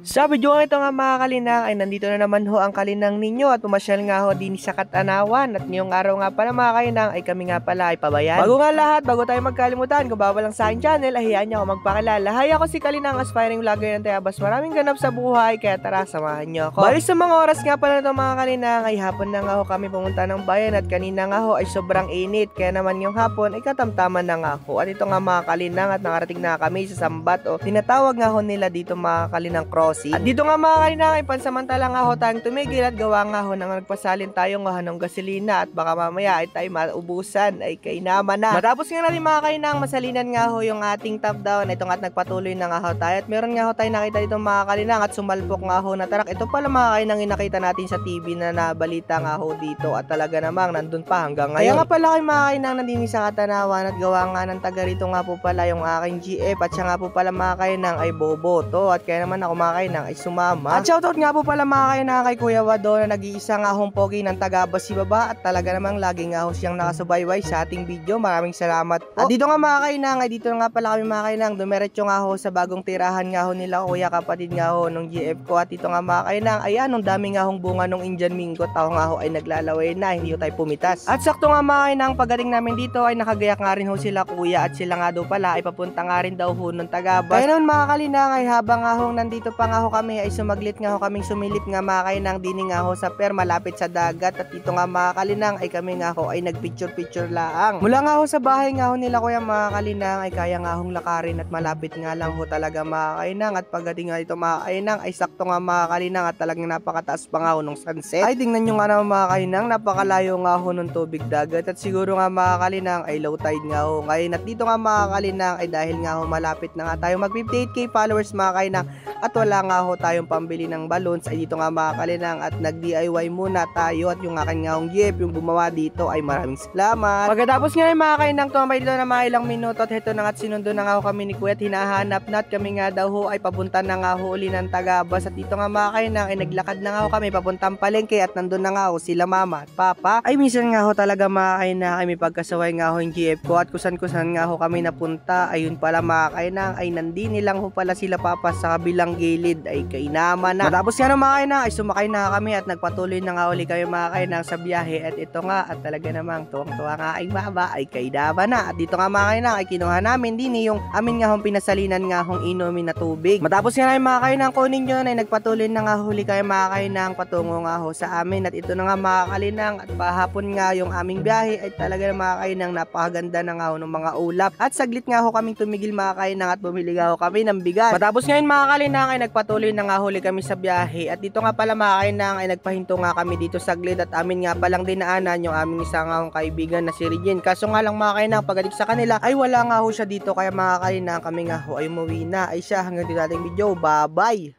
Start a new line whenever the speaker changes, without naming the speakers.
Sa video nga ito nga mga kalinang ay nandito na naman ho ang kalinang ninyo at pumasyal nga ho din sa Katanawan. At ngayong araw nga pala mga kalinang ay kami nga pala ay pabayan. Bago nga lahat, bago tayo magkalimutan, kung bago lang sa aking channel, ay hayaan niyo ako magpakilala. Hay, ako si Kalinang, aspiring vlogger ng Tayabas. Maraming ganap sa buhay, kaya tara, samahan niyo ako. Bali sa mga oras nga pala ito mga kalinang ay hapon na nga ho kami pumunta ng bayan at kanina nga ho ay sobrang init. Kaya naman yung hapon ay katamtaman na nga ho. At ito nga mga kalinang at nakarating na kami sa Sambat o tinatawag nga ho nila dito mga kalinang cross. At dito nga mga kalinang ay pansamantala nga ho tayong tumigil at gawa nga ho nang nagpasalin tayo nga ng gasolina at baka mamaya ay tayo maubusan ay kainaman na. Matapos nga natin mga kalinang masalinan nga ho yung ating top down. Ito nga at nagpatuloy na nga ho tayo at meron nga ho tayo nakita dito mga kalinang at sumalpok nga ho na tarak. Ito pala mga kalinang inakita natin sa TV na nabalita nga ho dito at talaga namang nandun pa hanggang ngayon. Kaya nga pala kayo mga kalinang nandini sa Katanawan at gawa nga ng taga rito nga po pala yung aking GF at siya nga po pala mga kalinang ay boboto at kaya naman ako mga kalinang ay sumama. At shoutout nga po pala mga kalinang kay Kuya Wado na nag-iisa nga hong pogi ng Tagabas si Baba at talaga namang lagi nga ho siyang nakasubayway sa ating video. Maraming salamat po. At dito nga mga kalinang ay dito nga pala kami mga kalinang dumiretso nga ho sa bagong tirahan nga ho nila kuya kapatid nga ho nung GF ko. At dito nga mga kalinang ay anong dami nga hong bunga nung Indian Mingo. Tao nga ho ay naglalaway na, hindi ho tayo pumitas. At sakto nga mga kalinang pagdating namin dito ay nakagayak nga rin ho sila kuya at sila nga daw pala ay papunta nga rin daw ho ng Tagabas. Kaya naman mga kalinang ay habang nga ho nandito pa nga ho kami ay sumaglit nga ho kaming sumilip nga mga kalinang dini nga ho sa pier malapit sa dagat. At dito nga mga kalinang ay kami nga ho ay nagpicture laang. Mula nga ho sa bahay nga ho nila kuya mga kalinang ay kaya nga hong lakarin at malapit nga lang ho talaga mga kalinang. At pagdating nga dito mga kalinang ay sakto nga mga kalinang at talagang napakataas pa nga ho nung sunset. Ay tingnan nyo nga naman mga kalinang, napakalayo nga ho ng tubig dagat at siguro nga mga kalinang ay low tide nga ho ngayon. At dito nga mga kalinang ay dahil nga ho malapit na nga tayo mag 58k followers mga kalinang at wala nga ho tayong pambili ng balloons ay dito nga mga kalinang at nag DIY muna tayo at yung aking nga hong GF yung gumawa dito ay maraming salamat. Pagkatapos nga yung mga kalinang tumambay dito na mga ilang minuto at heto na nga at sinundo na nga ho kami ni Kuya at hinahanap na at kami nga daw ho ay papunta na nga ho uli ng Tagabas. At dito nga mga kalinang ay naglakad na nga ho kami papuntang palengke at nandun na nga ho sila mama at papa. Ay minsan nga ho talaga mga kalinang ay may pagkasaway nga ho yung GF ko at kusan-kusan nga ho kami napunta. Ayun pala mga kalinang ay nandini lang ho pala sila papa sa kabilang gilid ay kainaman na. Matapos nga ng mga kalinang ay sumakay na kami at nagpatuloy na nga uli kami mga kalinang sa biyahe. At ito nga at talaga namang tuwang-tuwa nga ay baba ay kainaman na. At dito nga mga kalinang ay kinuha namin din yung amin nga hong pinasalinan nga hong inumin na tubig. Matapos nga na mga kalinang kunin yun ay nagpatuloy na nga huli kayo mga kalinang patungo nga ho sa amin. At ito na nga mga kalinang at pahapon nga yung aming biyahe ay talaga mga kalinang napakaganda na nga ho ng mga ulap. At saglit nga ho kaming tumigil mga kalinang at bumili nga ho kami ng bigas. Matapos ngayon mga kalinang ay nagpatuloy na nga huli kami sa biyahe. At dito nga pala mga kalinang ay nagpahinto nga kami dito saglit at amin nga palang dinaanan yung aming isang nga kaibigan na si Regine. Kaso nga lang mga kalinang pagdating sa kanila ay wala nga ho siya dito kaya mga kalinang kami nga ho ay umuwi na. Ay siya hanggang dito ating video. Bye bye!